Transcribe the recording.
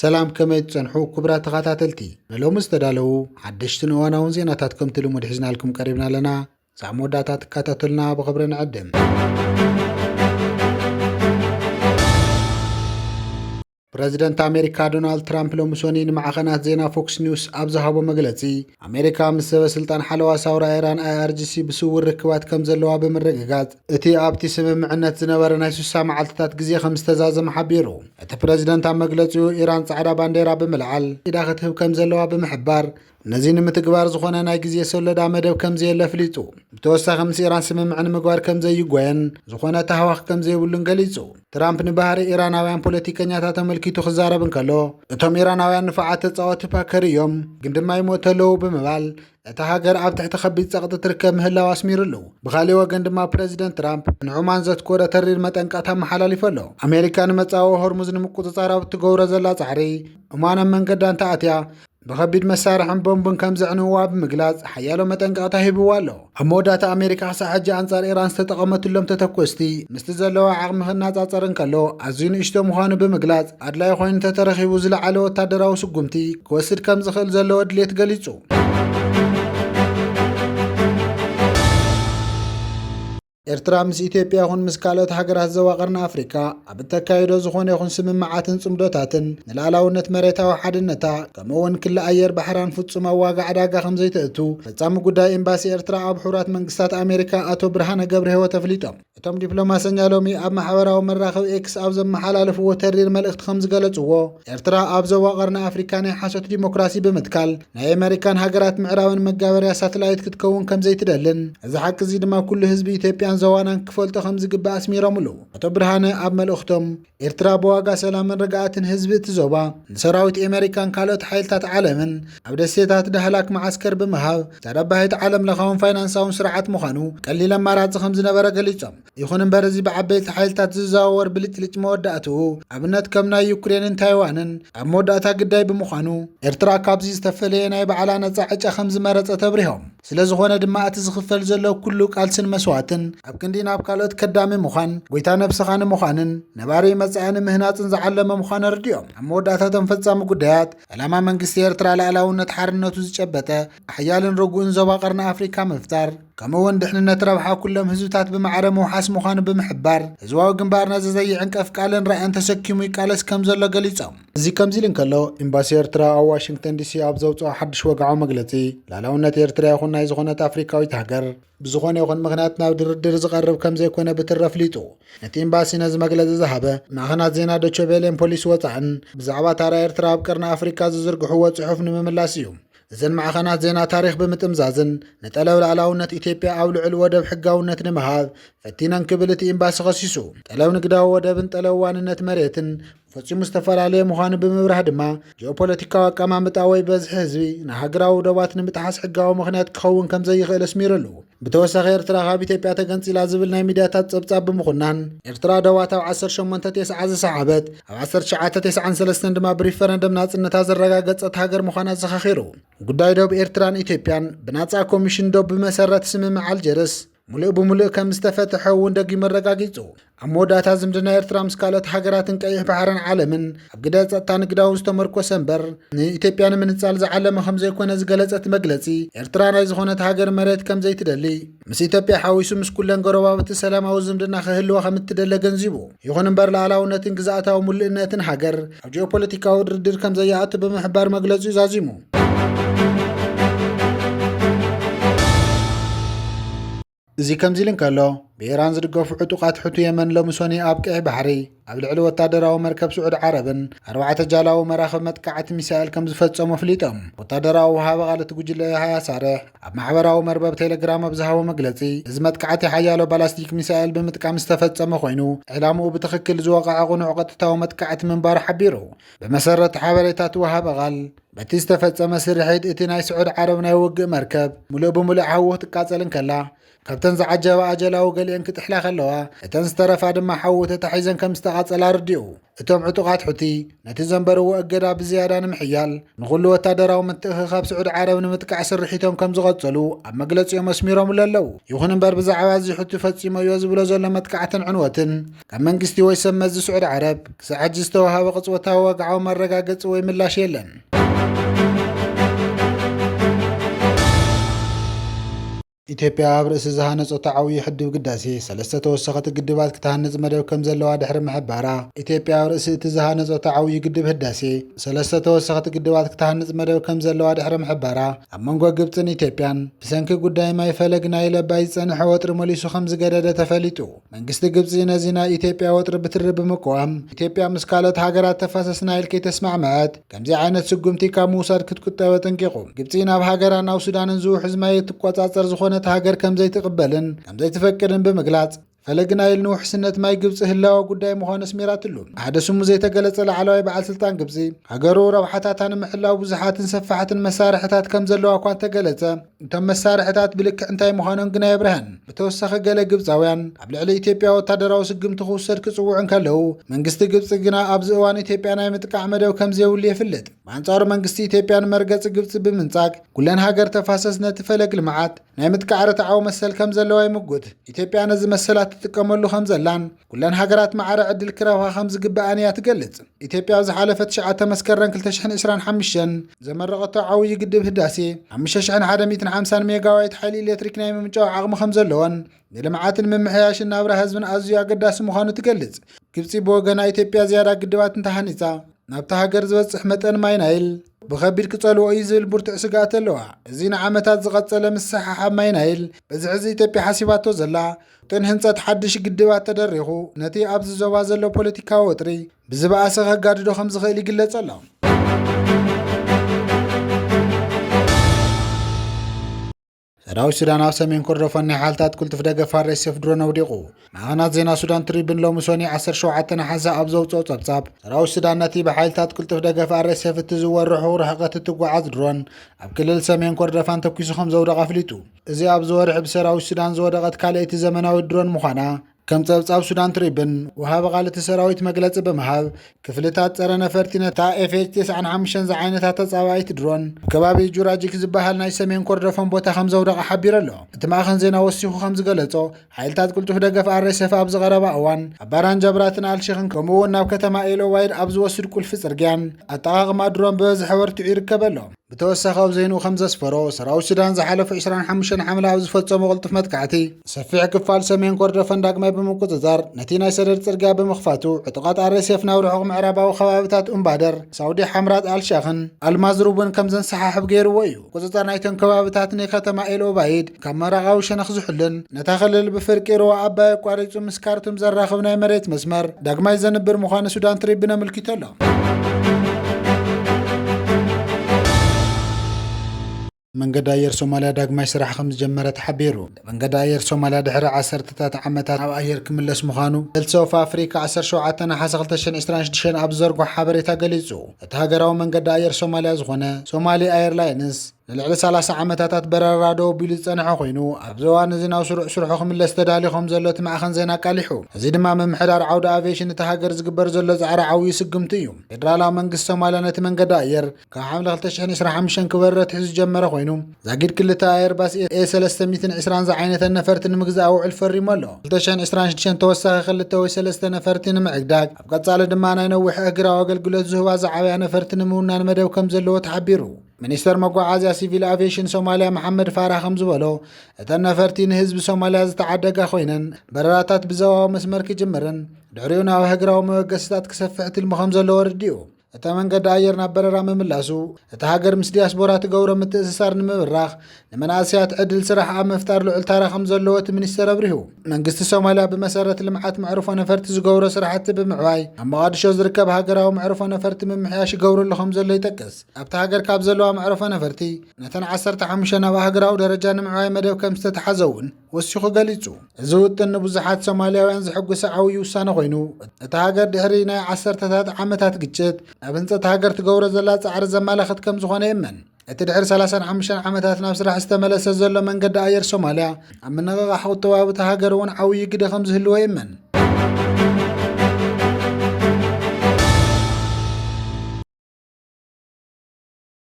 ሰላም ከመይ ትጸንሑ ክብራት ተኸታተልቲ ንሎም ዝተዳለው ሓደሽትን እዋናውን ዜናታት ከም ትልሙድ ሒዝናልኩም ቀሪብና ኣለና ዛዕባ መወዳእታት ተከታተሉና ብኽብሪ ንዕድም ፕሬዚደንት አሜሪካ ዶናልድ ትራምፕ ሎምሶኒ ንማዕኸናት ዜና ፎክስ ኒውስ ኣብ ዝሃቦ መግለጺ ኣሜሪካ ምስ ሰበስልጣን ሓለዋ ሳውራ ኢራን IRGC ብስውር ርክባት ከም ዘለዋ ብምርግጋጽ እቲ ኣብቲ ስምምዕነት ዝነበረ ናይ 60 መዓልትታት ግዜ ከም ዝተዛዘመ ሓቢሩ እቲ ፕሬዚደንት ኣብ መግለጺኡ ኢራን ጻዕዳ ባንዴራ ብምልዓል ኢዳ ክትህብ ከም ዘለዋ ብምሕባር ነዚ ንምትግባር ዝኾነ ናይ ግዜ ሰለዳ መደብ ከም ዘየለ ፍሊጡ ብተወሳኺ ምስ ኢራን ስምምዕ ንምግባር ከም ዘይጓየን ዝኾነ ተሃዋኽ ከም ዘይብሉን ገሊጹ ትራምፕ ንባህሪ ኢራናውያን ፖለቲከኛታት ተመልኪቱ ክዛረብ እንከሎ እቶም ኢራናውያን ንፍዓት ተጻወቲ ፓከር እዮም ግን ድማ ይሞቱ ኣለዉ ብምባል እታ ሃገር ኣብ ትሕቲ ከቢድ ጸቕጢ ትርከብ ምህላው ኣስሚሩ ኣሎ ብኻልእ ወገን ድማ ፕሬዚደንት ትራምፕ ንዑማን ዘትኮረ ተሪር መጠንቀቕታ መሓላሊፉ ኣሎ ኣሜሪካ ንመጻወ ሆርሙዝ ንምቁፅጻር ኣብ እትገብሮ ዘላ ጻዕሪ ዑማን ኣብ መንገዳ እንተኣትያ ብከቢድ መሳርሕን ቦምብን ከም ዘዕንውዋ ብምግላጽ ሓያሎ መጠንቀቕታ ሂብዋ ኣሎ ኣብ መወዳእታ ኣሜሪካ ክሳብ ሕጂ ኣንጻር ኢራን ዝተጠቐመትሎም ተተኮስቲ ምስቲ ዘለዋ ዓቕሚ ክናጻጸር እንከሎ ኣዝዩ ንእሽቶ ምዃኑ ብምግላጽ ኣድላይ ኮይኑ ተተረኺቡ ዝለዓለ ወታደራዊ ስጉምቲ ክወስድ ከም ዝኽእል ዘለዎ ድሌት ገሊጹ ኤርትራ ምስ ኢትዮጵያ ይኹን ምስ ካልኦት ሃገራት ዘዋቐርና ኣፍሪካ ኣብ እተካይዶ ዝኾነ ይኹን ስምምዓትን ጽምዶታትን ንላዕላውነት መሬታዊ ሓድነታ ከምኡውን ክልል ኣየር ባሕራን ፍጹም ኣዋጋዕ ዕዳጋ ከም ዘይትእቱ ፈጻሚ ጉዳይ ኤምባሲ ኤርትራ ኣብ ሕቡራት መንግስታት ኣሜሪካ ኣቶ ብርሃነ ገብረ ህይወት ኣፍሊጦም እቶም ዲፕሎማሰኛ ሎሚ ኣብ ማሕበራዊ መራኸቢ ኤክስ ኣብ ዘመሓላለፍዎ ተሪር መልእኽቲ ከም ዝገለጽዎ ኤርትራ ኣብ ዘዋቐርና ኣፍሪካ ናይ ሓሶት ዲሞክራሲ ብምትካል ናይ ኣሜሪካን ሃገራት ምዕራብን መጋበርያ ሳተላይት ክትከውን ከም ዘይትደልን እዚ ሓቂ እዚ ድማ ኩሉ ህዝቢ ኢትዮጵያ ዘዋናን ክፈልጦ ከም ዝግባእ ኣስሚሮም ኣለዉ ኣቶ ብርሃነ ኣብ መልእኽቶም ኤርትራ ብዋጋ ሰላምን ርግኣትን ህዝቢ እቲ ዞባ ንሰራዊት ኣሜሪካን ካልኦት ሓይልታት ዓለምን ኣብ ደሴታት ዳህላክ ማዓስከር ብምሃብ ተረባሂት ዓለም ለኻውን ፋይናንሳውን ስርዓት ምዃኑ ቀሊል ኣማራፂ ከም ዝነበረ ገሊጾም ይኹን እምበር እዚ ብዓበይቲ ሓይልታት ዝዘዋወር ብልጭልጭ መወዳእትኡ ኣብነት ከም ናይ ዩክሬንን ታይዋንን ኣብ መወዳእታ ግዳይ ብምዃኑ ኤርትራ ካብዚ ዝተፈለየ ናይ በዓላ ነፃ ዕጫ ከም ዝመረፀ ተብሪሆም ስለ ዝኾነ ድማ እቲ ዝኽፈል ዘሎ ኩሉ ቃልስን መስዋዕትን ኣብ ክንዲ ናብ ካልኦት ከዳሚ ምዃን ጎይታ ነብስኻ ንምዃንን ነባሪ መጻእን ምህናፅን ዝዓለመ ምዃን ርድዮም ኣብ መወዳእታቶም ፈጻሚ ጉዳያት ዕላማ መንግስቲ ኤርትራ ላዕላውነት ሓርነቱ ዝጨበጠ ሓያልን ርጉእን ዞባ ቀርኒ ኣፍሪካ ምፍጣር ከምኡውን ድሕንነት ረብሓ ኩሎም ህዝብታት ብማዕረ ምውሓስ ምዃኑ ብምሕባር ህዝባዊ ግንባር ነዚ ዘይዕንቀፍ ቃልን ራእይን ተሰኪሙ ይቃለስ ከም ዘሎ ገሊፆም እዚ ከምዚ ኢሉ እንከሎ ኤምባሲ ኤርትራ ኣብ ዋሽንግተን ዲሲ ኣብ ዘውፅኦ ሓድሽ ወግዓዊ መግለፂ ላዕላውነት ኤርትራ ይኹን ናይ ዝኾነት ኣፍሪካዊት ሃገር ብዝኾነ ይኹን ምኽንያት ናብ ድርድር ዝቐርብ ከም ዘይኮነ ብትረ ኣፍሊጡ ነቲ ኤምባሲ ነዚ መግለፂ ዝሃበ ማዕኸናት ዜና ዶቼ ቬለን ፖሊስ ወፃእን ብዛዕባ ታራ ኤርትራ ኣብ ቀርኒ ኣፍሪካ ዝዝርግሕዎ ጽሑፍ ንምምላስ እዩ እዘን ማዕኸናት ዜና ታሪክ ብምጥምዛዝን ንጠለብ ላዕላውነት ኢትዮጵያ ኣብ ልዕል ወደብ ሕጋውነት ንምሃብ ፈቲነን ክብል እቲ ኤምባሲ ኸሲሱ ጠለብ ንግዳዊ ወደብን ጠለብ ዋንነት መሬትን ፈጺሙ ዝተፈላለየ ምዃኑ ብምብራህ ድማ ጂኦፖለቲካዊ ኣቀማምጣ ወይ በዝሒ ህዝቢ ንሃገራዊ ዶባት ንምጥሓስ ሕጋዊ ምኽንያት ክኸውን ከም ዘይኽእል ኣስሚሩ ኣሎ ብተወሳኺ ኤርትራ ካብ ኢትዮጵያ ተገንፂላ ዝብል ናይ ሚድያታት ጸብጻብ ብምኹናን ኤርትራ ዶባት ኣብ 1890 ዝሰሓበት ኣብ 1993 ድማ ብሪፈረንደም ናጽነታ ዘረጋገጸት ሃገር ምዃና ዘኻኺሩ ጉዳይ ዶብ ኤርትራን ኢትዮጵያን ብናጻ ኮሚሽን ዶብ ብመሰረት ስምምዕ ኣልጀርስ ሙሉእ ብምሉእ ከም ዝተፈትሐ እውን ደጊሙ ኣረጋጊጹ ኣብ መወዳእታ ዝምድና ኤርትራ ምስ ካልኦት ሃገራትን ቀይሕ ባሕርን ዓለምን ኣብ ግደ ጸጥታ ንግዳዊ ዝተመርኮሰ እምበር ንኢትዮጵያ ንምንጻል ዝዓለመ ከም ዘይኮነ ዝገለጸት መግለጺ ኤርትራ ናይ ዝኾነት ሃገር መሬት ከም ዘይትደሊ ምስ ኢትዮጵያ ሓዊሱ ምስ ኩለን ጎረባብቲ ሰላማዊ ዝምድና ክህልዋ ከም እትደለ ገንዚቡ ይኹን እምበር ላዕላውነትን ግዛኣታዊ ሙሉእነትን ሃገር ኣብ ጂኦፖለቲካዊ ድርድር ከም ዘየኣቱ ብምሕባር መግለጹ ይዛዚሙ እዚ ከምዚ ኢሉ እንከሎ ብኢራን ዝድገፉ ዕጡቃት ሕቱ የመን ሎምሶኒ ኣብ ቀይሕ ባሕሪ ኣብ ልዕሊ ወታደራዊ መርከብ ስዑድ ዓረብን 4 ጃላዊ መራኸቢ መጥቃዕቲ ሚሳኤል ከም ዝፈጸሙ ኣፍሊጦም ወታደራዊ ወሃቢ ቃልቲ ጉጅለ ሃያ ሳርሕ ኣብ ማሕበራዊ መርበብ ቴሌግራም ኣብ ዝሃቦ መግለጺ እዚ መጥቃዕቲ ሓያሎ ባላስቲክ ሚሳኤል ብምጥቃም ዝተፈጸመ ኮይኑ ዕላምኡ ብትኽክል ዝወቕዐ ቁኑዕ ቀጥታዊ መጥቃዕቲ ምንባሩ ሓቢሩ ብመሰረት ሓበሬታት ወሃቢ ቃል በቲ ዝተፈጸመ ስርሒት እቲ ናይ ስዑድ ዓረብ ናይ ውግእ መርከብ ሙሉእ ብሙሉእ ሓዊ ትቃጸልን ከላ ካብተን ዝዓጀባ ኣጀላዊ ገሊአን ክትሕላ ከለዋ እተን ዝተረፋ ድማ ሓዊ ተታሒዘን ከም ዝተቓጸላ ርዲኡ እቶም ዕጡቓት ሕቲ ነቲ ዘንበርዎ እገዳ ብዝያዳ ንምሕያል ንኹሉ ወታደራዊ ምትእኽኻብ ስዑድ ዓረብ ንምጥቃዕ ስርሒቶም ከም ዝቐጸሉ ኣብ መግለጺኦም ኣስሚሮምሉ ኣለዉ። ይኹን እምበር ብዛዕባ እዚ ሕቱ ፈጺሞ እዮ ዝብሎ ዘሎ መጥቃዕትን ዕንወትን ካብ መንግስቲ ወይ ሰብ መዚ ስዑድ ዓረብ ክሳብ ሕጂ ዝተዋሃበ ቅጽበታዊ ወግዓዊ መረጋገጺ ወይ ምላሽ የለን። ኢትዮጵያ ኣብ ርእሲ ዝሃነጾታ ዓብዪ ሕድብ ግዳሴ ሰለስተ ተወሰኸቲ ግድባት ክትሃንጽ መደብ ከም ዘለዋ ድሕሪ ምሕባራ ኢትዮጵያ ኣብ ርእሲ እቲ ዝሃነጾታ ዓብዪ ግድብ ህዳሴ ሰለስተ ተወሰኸቲ ግድባት ክትሃንጽ መደብ ከም ዘለዋ ድሕሪ ምሕባራ ኣብ መንጎ ግብፅን ኢትዮጵያን ብሰንኪ ጉዳይ ማይ ፈለግ ናይ ለባይ ዝጸንሐ ወጥሪ መሊሱ ከም ዝገደደ ተፈሊጡ። መንግስቲ ግብፂ ነዚ ናይ ኢትዮጵያ ወጥሪ ብትሪ ብምቅዋም ኢትዮጵያ ምስ ካልኦት ሃገራት ተፋሰስ ናይል ከይተስማዕምዐት ከምዚ ዓይነት ስጉምቲ ካብ ምውሳድ ክትቁጠብ ጠንቂቁ። ግብፂ ናብ ሃገራ ናብ ሱዳንን ዝውሕዝ ማይ ትቆጻጸር ዝኾነ ሃገር ከም ዘይትቕበልን ከም ዘይትፈቅድን ብምግላጽ ፈለግ ናይል ንውሕስነት ማይ ግብፂ ህላዊ ጉዳይ ምዃኑ ኣስሚራትሉ። ሓደ ስሙ ዘይተገለጸ ላዕለዋይ በዓል ስልጣን ግብፂ ሃገሩ ረብሓታታ ንምሕላው ብዙሓትን ሰፋሓትን መሳርሕታት ከም ዘለዋ እኳ ተገለጸ እቶም መሳርሕታት ብልክዕ እንታይ ምዃኖም ግና የብርሃን። ብተወሳኺ ገለ ግብፃውያን ኣብ ልዕሊ ኢትዮጵያ ወታደራዊ ስግምቲ ክውሰድ ክጽውዑን ከለዉ መንግስቲ ግብፂ ግና ኣብዚ እዋን ኢትዮጵያ ናይ ምጥቃዕ መደብ ከም ዘየብሉ የፍልጥ። ብኣንጻሩ መንግስቲ ኢትዮጵያ ንመርገፂ ግብፂ ብምንጻግ ኩለን ሃገር ተፋሰስ ነቲ ፈለግ ልምዓት ናይ ምጥቃዕ ርትዓዊ መሰል ከም ዘለዋ ይምጉት። ኢትዮጵያ ነዚ መሰላት ትጥቀመሉ ከም ዘላን ኩለን ሃገራት ማዕረ ዕድል ክረብኻ ከም ዝግብኣን እያ ትገልጽ። ኢትዮጵያ ዝሓለፈት 9 መስከረም 2025 ዘመረቐቶ ዓብዪ ግድብ ህዳሴ 5150 ሜጋዋት ሓይሊ ኤሌክትሪክ ናይ ምምንጫው ዓቕሚ ከም ዘለዎን ንልምዓትን ምምሕያሽን ናብራ ህዝብን ኣዝዩ ኣገዳሲ ምዃኑ ትገልጽ። ግብፂ ብወገና ኢትዮጵያ ዝያዳ ግድባት እንተሃኒጻ ናብታ ሃገር ዝበጽሕ መጠን ማይ ናይል ብኸቢድ ክጸልዎ እዩ ዝብል ብርቱዕ ስጋት ኣለዋ። እዚ ንዓመታት ዝቐጸለ ምስሓሓብ ማይ ናይል በዚ ሕዚ ኢትዮጵያ ሓሲባቶ ዘላ እተን ህንጸት ሓድሽ ግድባት ተደሪኹ ነቲ ኣብዚ ዞባ ዘሎ ፖለቲካዊ ወጥሪ ብዝበኣሰ ከጋድዶ ከም ዝኽእል ይግለጽ ኣሎ። ሰራዊት ሱዳን ኣብ ሰሜን ኮርዶፋን ናይ ሓይልታት ቅልጡፍ ደገፍ RSF ድሮን ኣውዲቑ። ማዕኸናት ዜና ሱዳን ትሪብን ሎሚ ሰኔ 17 ናሓሰ ኣብ ዘውፅኦ ጸብጻብ ሰራዊት ሱዳን ነቲ ብሓይልታት ቅልጡፍ ደገፍ RSF እትዝወርሑ ርሕቐት እትጓዓዝ ድሮን ኣብ ክልል ሰሜን ኮርዶፋን ተኪሱ ከም ዘውደቐ ኣፍሊጡ። እዚ ኣብ ዝወርሒ ብሰራዊት ሱዳን ዝወደቐት ካልአይቲ ዘመናዊ ድሮን ምዃና ከም ጸብጻብ ሱዳን ትሪብን ወሃበ ቃልቲ ሰራዊት መግለጺ ብምሃብ ክፍልታት ጸረ ነፈርቲ ነታ FH95 ዝዓይነታት ተጻባኢት ድሮን ከባቢ ጁራጂክ ዝበሃል ናይ ሰሜን ኮርዶፋን ቦታ ከም ዘውደቐ ሓቢሩ ኣሎ። እቲ ማእኸን ዜና ወሲኹ ከም ዝገለጾ ሓይልታት ቅልጡፍ ደገፍ RSF ኣብ ዝቐረባ እዋን ኣብ ባራን ጀብራትን ኣልሽኽን ከምኡውን ናብ ከተማ ኤሎዋይድ ኣብ ዝወስድ ቁልፊ ጽርግያን ኣጠቓቕማ ድሮን ብበዝሒ ወርቲዑ ይርከብ ኣሎ። ብተወሳኺ ኣብ ዘይኑ ከም ዘስፈሮ ሰራዊት ሱዳን ዝሓለፈ 25 ሓምለ ኣብ ዝፈጸሞ ቅልጡፍ መጥቃዕቲ ሰፊሕ ክፋል ሰሜን ኮርዶፋን ዳግማይ ብምቁፅጻር ነቲ ናይ ሰደድ ጽርግያ ብምኽፋቱ ዕጡቓት RSF ናብ ርሑቕ ምዕራባዊ ከባቢታት እምባደር ሳውዲ ሓምራት ኣልሻኽን ኣልማዝሩብን ከም ዘንሰሓሕብ ገይርዎ እዩ። ቁፅጻር ናይቶም ከባቢታት ንከተማ ኤልኦባይድ ካብ መራቓዊ ሸነኽ ዝሕልን ነታ ክልል ብፍርቂ ሩባ ኣባይ ኣቋሪጹ ምስ ካርቱም ዘራኽብ ናይ መሬት መስመር ዳግማይ ዘንብር ምዃኑ ሱዳን ትሪብን ኣመልኪቱ ኣሎ። መንገዲ ኣየር ሶማልያ ዳግማይ ስራሕ ከም ዝጀመረ ተሓቢሩ። መንገዲ ኣየር ሶማልያ ድሕሪ 10 ዓመታት ኣብ ኣየር ክምለስ ምዃኑ ሄልዝ ኦፍ ኣፍሪካ 17 ናሓሰ 2026 ኣብ ዘርግሖ ሓበሬታ ገሊጹ። እቲ ሃገራዊ መንገዲ ኣየር ሶማልያ ዝኾነ ሶማሊ ኤርላይንስ ንልዕሊ 30 ዓመታት በረራ ደው ኣቢሉ ዝጸንሐ ኮይኑ ኣብ እዋን እዚ ናብ ስርሑ ክምለስ ተዳልዩ ከም ዘሎ እቲ ማእኸን ዜና ቃሊሑ። እዚ ድማ ምምሕዳር ዓውደ ኣቪዬሽን እቲ ሃገር ዝግበር ዘሎ ጻዕሪ ዓብዪ ስጉምቲ እዩ። ፌደራላዊ መንግስቲ ሶማልያ ነቲ መንገዲ ኣየር ካብ ሓምለ 2025 ክበርር ኣትሒዙ ዝጀመረ ኮይኑ ዛጊድ ክልተ ኤርባስ A320 ዝዓይነተ ነፈርቲ ንምግዛእ ውዕል ፈሪሙ ኣሎ። 2026 ተወሳኺ 2 ወይ 3 ነፈርቲ ንምዕግዳግ ኣብ ቀጻሊ ድማ ናይ ነዊሕ እግራዊ ኣገልግሎት ዝህባ ዝዓበያ ነፈርቲ ንምውናን መደብ ከም ዘለዎ ተሓቢሩ። ሚኒስተር መጓዓዝያ ሲቪል አቪዬሽን ሶማልያ መሐመድ ፋራህ ከም ዝበሎ እተን ነፈርቲ ንህዝቢ ሶማልያ ዝተዓደጋ ኮይነን በረራታት ብዘባዊ መስመር ክጅምርን ድሕሪኡ ናብ ሃገራዊ መበገስታት ክሰፍሕ ትልሚ ከም ዘለዎ ረዲኡ። እታ መንገዲ ኣየር ናብ በረራ ምምላሱ እቲ ሃገር ምስ ዲያስፖራ ትገብሮ ምትእስሳር ንምብራኽ ንመናእሰያት ዕድል ስራሕ ኣብ ምፍጣር ልዑል ታራ ከም ዘለዎ እቲ ሚኒስተር ኣብሪሁ። መንግስቲ ሶማልያ ብመሰረት ልምዓት መዕርፎ ነፈርቲ ዝገብሮ ስራሕቲ ብምዕባይ ኣብ መቃዲሾ ዝርከብ ሃገራዊ መዕርፎ ነፈርቲ ምምሕያሽ ይገብርሉ ከም ዘሎ ይጠቅስ። ኣብቲ ሃገር ካብ ዘለዋ መዕርፎ ነፈርቲ ነተን 15 ናብ ሃገራዊ ደረጃ ንምዕባይ መደብ ከም ዝተተሓዘ እውን ወሲኹ ገሊጹ። እዚ ውጥን ንብዙሓት ሶማልያውያን ዝሕጉስ ዓብዪ ውሳነ ኮይኑ እቲ ሃገር ድሕሪ ናይ 10 ዓመታት ግጭት ኣብ ህንፀት ሃገር ትገብሮ ዘላ ጻዕሪ ዘመላኽት ከም ዝኾነ ይመን። እቲ ድሕሪ 35 ዓመታት ናብ ስራሕ ዝተመለሰ ዘሎ መንገዲ ኣየር ሶማልያ ኣብ ምንቕቓሕ ቁጠባዊ እታ ሃገር እውን ዓብዪ ግደ ከም ዝህልዎ ይመን።